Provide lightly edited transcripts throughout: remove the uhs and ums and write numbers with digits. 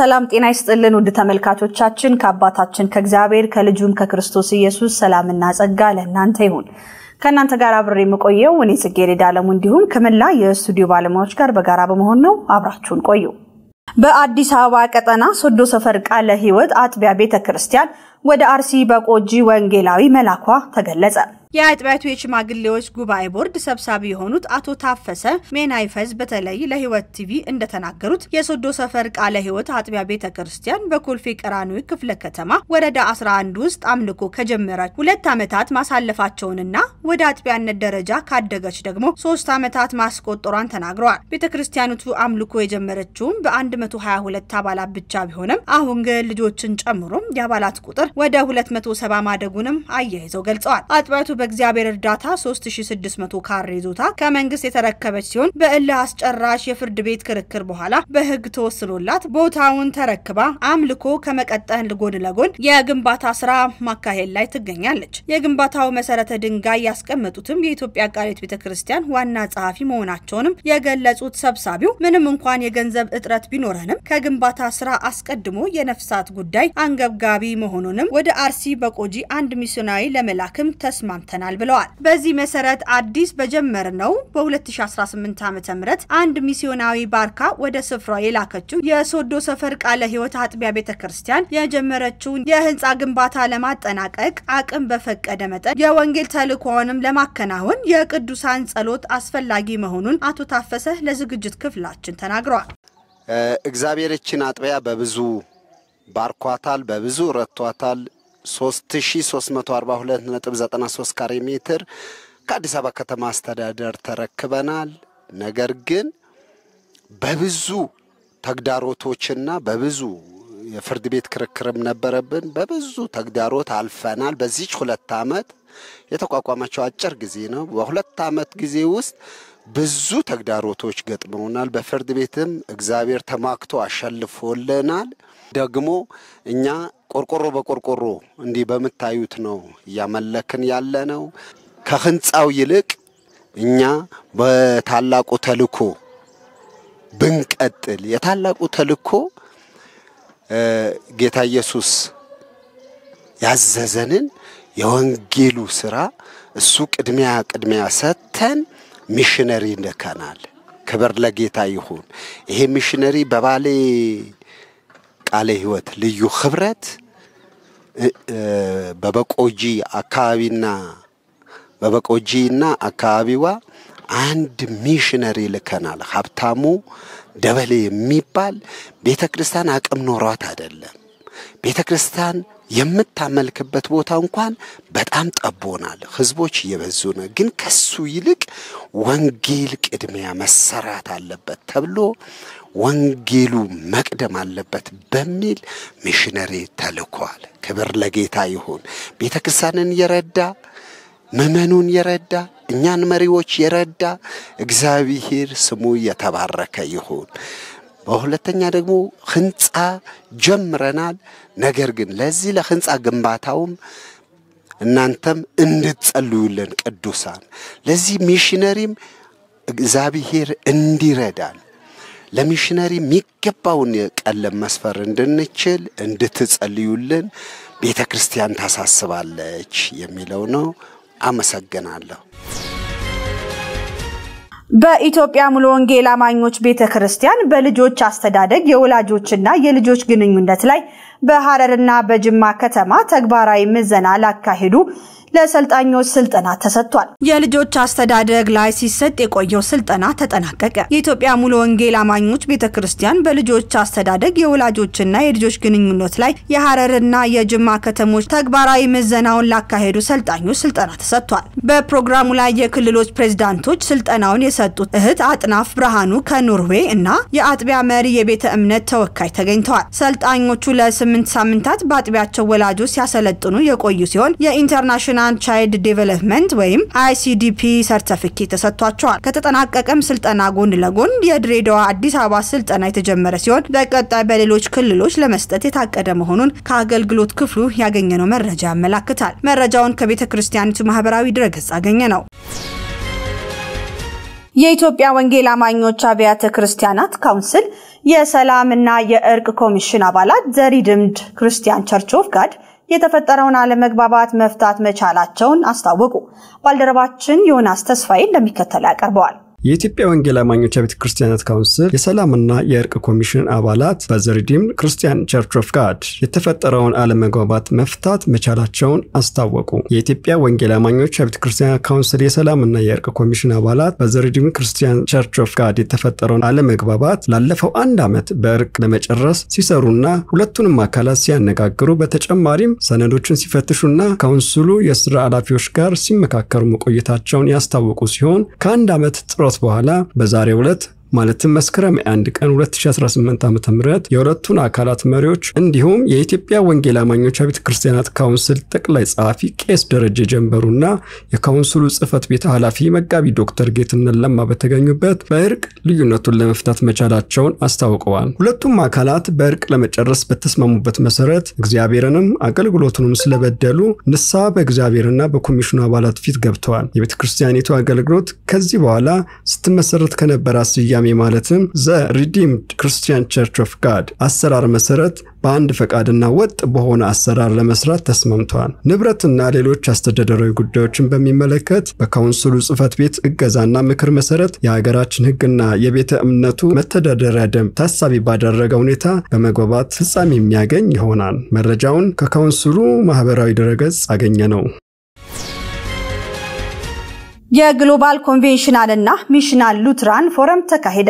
ሰላም ጤና ይስጥልን ውድ ተመልካቾቻችን ከአባታችን ከእግዚአብሔር ከልጁም ከክርስቶስ ኢየሱስ ሰላምና ጸጋ ለእናንተ ይሁን። ከእናንተ ጋር አብሬ የምቆየው እኔ ጽጌረዳ ዓለሙ እንዲሁም ከመላ የስቱዲዮ ባለሙያዎች ጋር በጋራ በመሆን ነው። አብራችሁን ቆዩ። በአዲስ አበባ ቀጠና ሶዶ ሰፈር ቃለ ሕይወት አጥቢያ ቤተክርስቲያን ወደ አርሲ በቆጂ ወንጌላዊ መላኳ ተገለጸ። የአጥቢያቱ የሽማግሌዎች ጉባኤ ቦርድ ሰብሳቢ የሆኑት አቶ ታፈሰ ሜናይፈዝ በተለይ ለሕይወት ቲቪ እንደተናገሩት የሶዶ ሰፈር ቃለ ሕይወት አጥቢያ ቤተክርስቲያን በኮልፌ ቀራኒዮ ክፍለ ከተማ ወረዳ 11 ውስጥ አምልኮ ከጀመረች 2 ዓመታት ማሳለፋቸውንና ወደ አጥቢያነት ደረጃ ካደገች ደግሞ 3 ዓመታት ማስቆጠሯን ተናግረዋል። ቤተክርስቲያኒቱ አምልኮ የጀመረችው በ122 አባላት ብቻ ቢሆንም አሁን ግን ልጆችን ጨምሮ የአባላት ቁጥር ወደ 270 ማደጉንም አያይዘው ገልጸዋል። አጥቢያቱ በእግዚአብሔር እርዳታ 3600 ካሬ ይዞታ ከመንግስት የተረከበች ሲሆን በእልህ አስጨራሽ የፍርድ ቤት ክርክር በኋላ በህግ ተወስኖላት ቦታውን ተረክባ አምልኮ ከመቀጠል ጎን ለጎን የግንባታ ስራ ማካሄድ ላይ ትገኛለች። የግንባታው መሰረተ ድንጋይ ያስቀመጡትም የኢትዮጵያ ቃልት ቤተክርስቲያን ዋና ጸሐፊ መሆናቸውንም የገለጹት ሰብሳቢው ምንም እንኳን የገንዘብ እጥረት ቢኖረንም ከግንባታ ስራ አስቀድሞ የነፍሳት ጉዳይ አንገብጋቢ መሆኑንም ወደ አርሲ በቆጂ አንድ ሚስዮናዊ ለመላክም ተስማምተናል ብለዋል። በዚህ መሰረት አዲስ በጀመርነው በ2018 ዓ.ም አንድ ሚስዮናዊ ባርካ ወደ ስፍራው የላከችው የሶዶ ሰፈር ቃለ ሕይወት አጥቢያ ቤተክርስቲያን የጀመረችው የህንጻ ግንባታ ለማጠናቀቅ አቅም በፈቀደ መጠን የወንጌል ተልእኮውንም ለማከናወን የቅዱሳን ጸሎት አስፈላጊ መሆኑን አቶ ታፈሰ ለዝግጅት ክፍላችን ተናግረዋል። እግዚአብሔርችን አጥቢያ በብዙ ባርኳታል፣ በብዙ ረቷታል። 3342.93 ካሬ ሜትር ከአዲስ አበባ ከተማ አስተዳደር ተረክበናል። ነገር ግን በብዙ ተግዳሮቶችና በብዙ የፍርድ ቤት ክርክርም ነበረብን። በብዙ ተግዳሮት አልፈናል። በዚህ 2 ዓመት የተቋቋመችው አጭር ጊዜ ነው። በ2 ዓመት ጊዜ ውስጥ ብዙ ተግዳሮቶች ገጥመውናል። በፍርድ ቤትም እግዚአብሔር ተማክቶ አሸልፎልናል። ደግሞ እኛ ቆርቆሮ በቆርቆሮ እንዲህ በመታዩት ነው ያመለክን ያለነው። ከህንጻው ይልቅ እኛ በታላቁ ተልእኮ ብንቀጥል የታላቁ ተልእኮ ጌታ ኢየሱስ ያዘዘንን የወንጌሉ ስራ እሱ ቅድሚያ ሰተን ሚሽነሪ እንደከናል። ክብር ለጌታ ይሁን። ይሄ ሚሽነሪ በባሌ ቃለ ሕይወት ልዩ ኽብረት በበቆጂና አካባቢዋ አንድ ሚሽነሪ ልከናል። ሀብታሙ ደበሌ የሚባል ቤተክርስቲያን አቅም ኖሯት አይደለም። ቤተክርስቲያን የምታመልክበት ቦታ እንኳን በጣም ጠቦናል። ህዝቦች እየበዙ ነው። ግን ከሱ ይልቅ ወንጌል ቅድሚያ መሰራት አለበት ተብሎ ወንጌሉ መቅደም አለበት በሚል ሚሽነሪ ተልኳል። ክብር ለጌታ ይሁን። ቤተክርስቲያንን የረዳ መመኑን የረዳ እኛን መሪዎች የረዳ እግዚአብሔር ስሙ የተባረከ ይሁን። በሁለተኛ ደግሞ ህንጻ ጀምረናል። ነገር ግን ለዚህ ለህንጻ ግንባታውም እናንተም እንድትጸልዩልን ቅዱሳን ለዚህ ሚሽነሪም እግዚአብሔር እንዲረዳን ለሚሽነሪ የሚገባውን ቀለም መስፈር እንድንችል እንድትጸልዩልን ቤተክርስቲያን ታሳስባለች የሚለው ነው። አመሰግናለሁ። በኢትዮጵያ ሙሉ ወንጌል አማኞች ቤተክርስቲያን በልጆች አስተዳደግ የወላጆችና የልጆች ግንኙነት ላይ በሐረርና በጅማ ከተማ ተግባራዊ ምዘና ላካሄዱ ለሰልጣኞች ስልጠና ተሰጥቷል። የልጆች አስተዳደግ ላይ ሲሰጥ የቆየው ስልጠና ተጠናቀቀ። የኢትዮጵያ ሙሉ ወንጌል አማኞች ቤተክርስቲያን በልጆች አስተዳደግ የወላጆችና የልጆች ግንኙነት ላይ የሐረርና የጅማ ከተሞች ተግባራዊ ምዘናውን ላካሄዱ ሰልጣኞች ስልጠና ተሰጥቷል። በፕሮግራሙ ላይ የክልሎች ፕሬዝዳንቶች ስልጠናውን የሰጡት እህት አጥናፍ ብርሃኑ ከኖርዌይ እና የአጥቢያ መሪ የቤተ እምነት ተወካይ ተገኝተዋል። ሰልጣኞቹ ለ8 ሳምንታት በአጥቢያቸው ወላጆች ሲያሰለጥኑ የቆዩ ሲሆን የኢንተርናሽናል ቻይልድ ዴቨሎፕመንት ወይም ICDP ሰርቲፊኬት ተሰጥቷቸዋል። ከተጠናቀቀም ስልጠና ጎን ለጎን የድሬዳዋ አዲስ አበባ ስልጠና የተጀመረ ሲሆን በቀጣይ በሌሎች ክልሎች ለመስጠት የታቀደ መሆኑን ከአገልግሎት ክፍሉ ያገኘነው መረጃ ያመለክታል። መረጃውን ከቤተክርስቲያኒቱ ማህበራዊ ድረገጽ አገኘነው። የኢትዮጵያ ወንጌል አማኞች አብያተ ክርስቲያናት ካውንስል የሰላምና የእርቅ ኮሚሽን አባላት ዘሪድምድ ክርስቲያን ቸርች ኦፍ ጋድ የተፈጠረውን አለመግባባት መፍታት መቻላቸውን አስታወቁ። ባልደረባችን ዮናስ ተስፋዬ እንደሚከተለው ያቀርበዋል። የኢትዮጵያ ወንጌል አማኞች ቤተ ክርስቲያናት ካውንስል የሰላምና የእርቅ ኮሚሽን አባላት በዘሪድምድ ክርስቲያን ቸርች ኦፍ ጋድ የተፈጠረውን አለመግባባት መፍታት መቻላቸውን አስታወቁ። የኢትዮጵያ ወንጌል አማኞች ቤተ ክርስቲያናት ካውንስል የሰላምና የእርቅ ኮሚሽን አባላት በዘሪድምድ ክርስቲያን ቸርች ኦፍ ጋድ የተፈጠረውን አለመግባባት ላለፈው 1 ዓመት በእርቅ ለመጨረስ ሲሰሩና ሁለቱንም አካላት ሲያነጋግሩ በተጨማሪም ሰነዶችን ሲፈትሹና ካውንስሉ የሥራ ኃላፊዎች ጋር ሲመካከሩ መቆየታቸውን ያስታወቁ ሲሆን ከ1 ዓመት ጥረት በኋላ በዛሬው ዕለት ማለትም መስከረም 1 ቀን 2018 ዓ.ም የሁለቱን አካላት መሪዎች እንዲሁም የኢትዮጵያ ወንጌል አማኞች ቤተ ክርስቲያናት ካውንስል ጠቅላይ ጻፊ ቄስ ደረጀ ጀንበሩና የካውንስሉ ጽፈት ቤት ኃላፊ መጋቢ ዶክተር ጌትነት ለማ በተገኙበት በእርቅ ልዩነቱን ለመፍታት መቻላቸውን አስታውቀዋል። ሁለቱም አካላት በእርቅ ለመጨረስ በተስማሙበት መሰረት እግዚአብሔርንም አገልግሎቱንም ስለበደሉ ንስሐ በእግዚአብሔርና በኮሚሽኑ አባላት ፊት ገብተዋል። የቤተ ክርስቲያኒቱ አገልግሎት ከዚህ በኋላ ስትመሰረት ከነበራት ስያሜ ማለትም ዘሪድምድ ክርስቲያን ቸርች ኦፍ ጋድ አሰራር መሰረት በአንድ ፈቃድና ወጥ በሆነ አሰራር ለመስራት ተስማምተዋል። ንብረትና ሌሎች አስተዳደራዊ ጉዳዮችን በሚመለከት በካውንስሉ ጽፈት ቤት እገዛና ምክር መሰረት የሀገራችን ሕግና የቤተ እምነቱ መተዳደሪያ ደንብ ታሳቢ ባደረገ ሁኔታ በመግባባት ፍጻሜ የሚያገኝ ይሆናል። መረጃውን ከካውንስሉ ማህበራዊ ድረገጽ አገኘ ነው። የግሎባል ኮንቬንሽናልና ሚሽናል ሉትራን ፎረም ተካሄደ።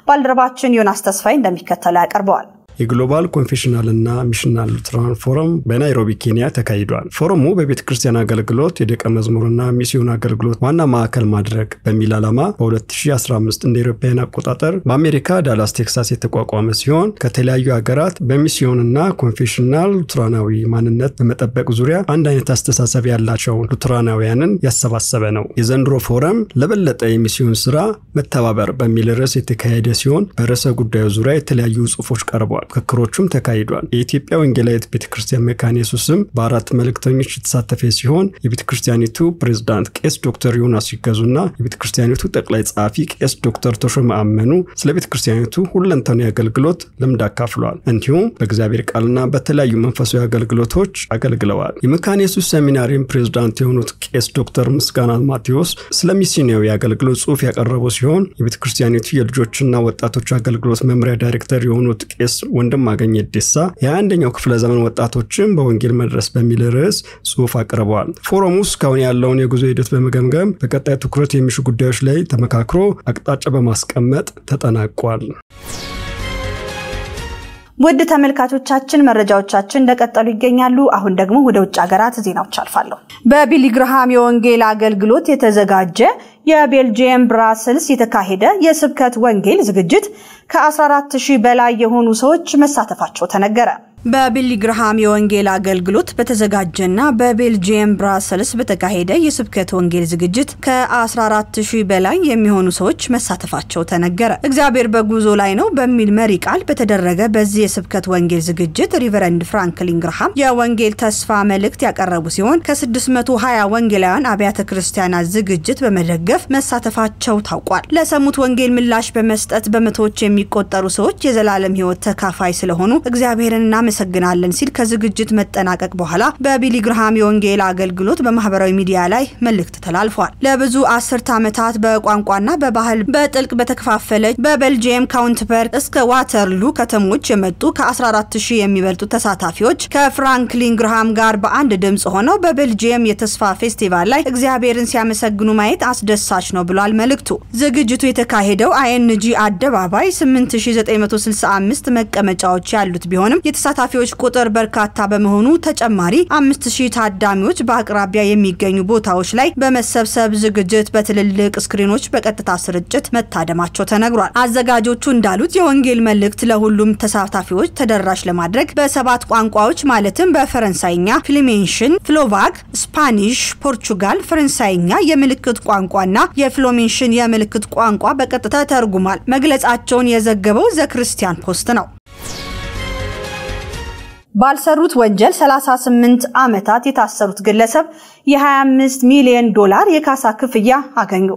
ባልደረባችን ዮናስ ተስፋዬ እንደሚከተለው ያቀርበዋል። የግሎባል ኮንፌሽናልና ሚሽናል ሉትራን ፎረም በናይሮቢ ኬንያ ተካሂዷል። ፎረሙ በቤተ ክርስቲያን አገልግሎት የደቀ መዝሙርና ሚስዮን አገልግሎት ዋና ማዕከል ማድረግ በሚል ዓላማ በ2015 እንደ አውሮፓውያን አቆጣጠር በአሜሪካ ዳላስ ቴክሳስ የተቋቋመ ሲሆን ከተለያዩ ሀገራት በሚስዮንና ኮንፌሽናል ሉትራናዊ ማንነት በመጠበቅ ዙሪያ አንድ አይነት አስተሳሰብ ያላቸው ሉትራናውያንን ያሰባሰበ ነው። የዘንድሮ ፎረም ለበለጠ የሚስዮን ስራ መተባበር በሚል ርዕስ የተካሄደ ሲሆን በርዕሰ ጉዳዩ ዙሪያ የተለያዩ ጽሑፎች ቀርበዋል። ክርክሮቹም ተካሂዷል። የኢትዮጵያ ወንጌላዊት ቤተክርስቲያን መካነ ኢየሱስም በአራት መልእክተኞች የተሳተፈ ሲሆን የቤተክርስቲያኒቱ ፕሬዝዳንት ቄስ ዶክተር ዮናስ ይገዙና የቤተክርስቲያኒቱ ጠቅላይ ጻፊ ቄስ ዶክተር ተሾመ አመኑ ስለ ቤተክርስቲያኒቱ ሁለንተናዊ አገልግሎት ልምድ አካፍለዋል። እንዲሁም በእግዚአብሔር ቃልና በተለያዩ መንፈሳዊ አገልግሎቶች አገልግለዋል። የመካነ ኢየሱስ ሴሚናሪም ፕሬዝዳንት የሆኑት ቄስ ዶክተር ምስጋና ማቴዎስ ስለ ሚስዮናዊ አገልግሎት ጽሑፍ ያቀረቡ ሲሆን የቤተክርስቲያኒቱ የልጆችና ወጣቶች አገልግሎት መምሪያ ዳይሬክተር የሆኑት ቄስ ወንድም አገኘ ደሳ የ21ኛው ክፍለ ዘመን ወጣቶችን በወንጌል መድረስ በሚል ርዕስ ጽሑፍ አቅርበዋል። ፎረሙ እስካሁን ያለውን የጉዞ ሂደት በመገምገም በቀጣይ ትኩረት የሚሹ ጉዳዮች ላይ ተመካክሮ አቅጣጫ በማስቀመጥ ተጠናቋል። ውድ ተመልካቾቻችን መረጃዎቻችን እንደቀጠሉ ይገኛሉ። አሁን ደግሞ ወደ ውጭ ሀገራት ዜናዎች አልፋለሁ። በቢሊ ግርሃም የወንጌል አገልግሎት የተዘጋጀ የቤልጂየም ብራስልስ የተካሄደ የስብከት ወንጌል ዝግጅት ከ14000 በላይ የሆኑ ሰዎች መሳተፋቸው ተነገረ። በቢሊ ግርሃም የወንጌል አገልግሎት በተዘጋጀና በቤልጂየም ብራስልስ በተካሄደ የስብከት ወንጌል ዝግጅት ከ14000 በላይ የሚሆኑ ሰዎች መሳተፋቸው ተነገረ። እግዚአብሔር በጉዞ ላይ ነው በሚል መሪ ቃል በተደረገ በዚህ የስብከት ወንጌል ዝግጅት ሪቨረንድ ፍራንክሊን ግርሃም የወንጌል ተስፋ መልእክት ያቀረቡ ሲሆን ከ620 ወንጌላውያን አብያተ ክርስቲያናት ዝግጅት በመደገፍ መሳተፋቸው ታውቋል። ለሰሙት ወንጌል ምላሽ በመስጠት በመቶዎች የሚቆጠሩ ሰዎች የዘላለም ሕይወት ተካፋይ ስለሆኑ እግዚአብሔርንና መሰግናለን ሲል ከዝግጅት መጠናቀቅ በኋላ በቢሊ ግርሃም የወንጌል አገልግሎት በማህበራዊ ሚዲያ ላይ መልእክት ተላልፏል። ለብዙ 10 ዓመታት በቋንቋና በባህል በጥልቅ በተከፋፈለች በቤልጂየም ካውንትበርግ እስከ ዋተርሉ ከተሞች የመጡ ከ14000 የሚበልጡ ተሳታፊዎች ከፍራንክሊን ግርሃም ጋር በአንድ ድምጽ ሆነው በቤልጂየም የተስፋ ፌስቲቫል ላይ እግዚአብሔርን ሲያመሰግኑ ማየት አስደሳች ነው ብሏል መልእክቱ። ዝግጅቱ የተካሄደው አይኤንጂ አደባባይ 8965 መቀመጫዎች ያሉት ቢሆንም የተሳታፊዎች ቁጥር በርካታ በመሆኑ ተጨማሪ 5000 ታዳሚዎች በአቅራቢያ የሚገኙ ቦታዎች ላይ በመሰብሰብ ዝግጅት በትልልቅ ስክሪኖች በቀጥታ ስርጭት መታደማቸው ተነግሯል። አዘጋጆቹ እንዳሉት የወንጌል መልእክት ለሁሉም ተሳታፊዎች ተደራሽ ለማድረግ በ7 ቋንቋዎች ማለትም በፈረንሳይኛ፣ ፍሌሜንሽን፣ ፍሎቫክ፣ ስፓኒሽ፣ ፖርቹጋል፣ ፈረንሳይኛ የምልክት ቋንቋና የፍሎሜንሽን የምልክት ቋንቋ በቀጥታ ተርጉማል መግለጻቸውን የዘገበው ዘ ክርስቲያን ፖስት ነው። ባልሰሩት ወንጀል 38 ዓመታት የታሰሩት ግለሰብ የ25 ሚሊዮን ዶላር የካሳ ክፍያ አገኙ።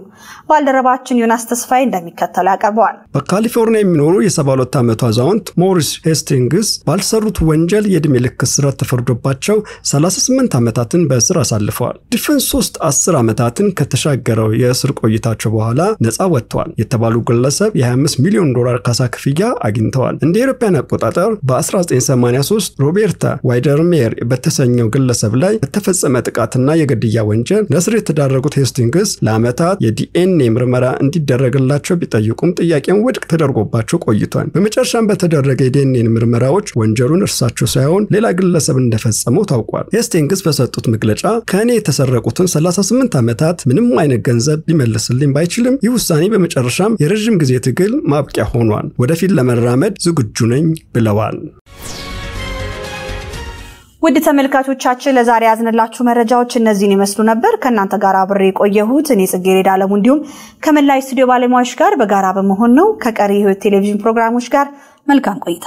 ባልደረባችን ዮናስ ተስፋዬ እንደሚከተለው ያቀርበዋል። በካሊፎርኒያ የሚኖሩ የ72 ዓመቱ አዛውንት ሞሪስ ሄስቲንግስ ባልሰሩት ወንጀል የዕድሜ ልክ እስራት ተፈርዶባቸው 38 ዓመታትን በእስር አሳልፈዋል። ድፍን 10 ዓመታትን ከተሻገረው የእስር ቆይታቸው በኋላ ነፃ ወጥተዋል የተባሉ ግለሰብ የ25 ሚሊዮን ዶላር ካሳ ክፍያ አግኝተዋል። እንደ አውሮፓውያን አቆጣጠር በ1983 ሮቤርታ ዋይደርሜር በተሰኘው ግለሰብ ላይ በተፈጸመ ጥቃትና የግድያ ወንጀል ለእስር የተዳረጉት ሄስቲንግስ ለዓመታት የዲኤንኤ ምርመራ እንዲደረግላቸው ቢጠይቁም ጥያቄውን ውድቅ ተደርጎባቸው ቆይቷል። በመጨረሻም በተደረገ የዲኤንኤ ምርመራዎች ወንጀሉን እርሳቸው ሳይሆን ሌላ ግለሰብ እንደፈጸመው ታውቋል። ሄስቲንግስ በሰጡት መግለጫ ከእኔ የተሰረቁትን 38 ዓመታት ምንም አይነት ገንዘብ ሊመልስልኝ ባይችልም ይህ ውሳኔ በመጨረሻም የረጅም ጊዜ ትግል ማብቂያ ሆኗል። ወደፊት ለመራመድ ዝግጁ ነኝ ብለዋል። ውድ ተመልካቾቻችን ለዛሬ ያዝንላችሁ መረጃዎች እነዚህን ይመስሉ ነበር። ከናንተ ጋር አብሬ ቆየሁት እኔ ጽጌረዳ አለሙ እንዲሁም ከመላይ ስቱዲዮ ባለሙያዎች ጋር በጋራ በመሆን ነው። ከቀሪ ህይወት ቴሌቪዥን ፕሮግራሞች ጋር መልካም ቆይታ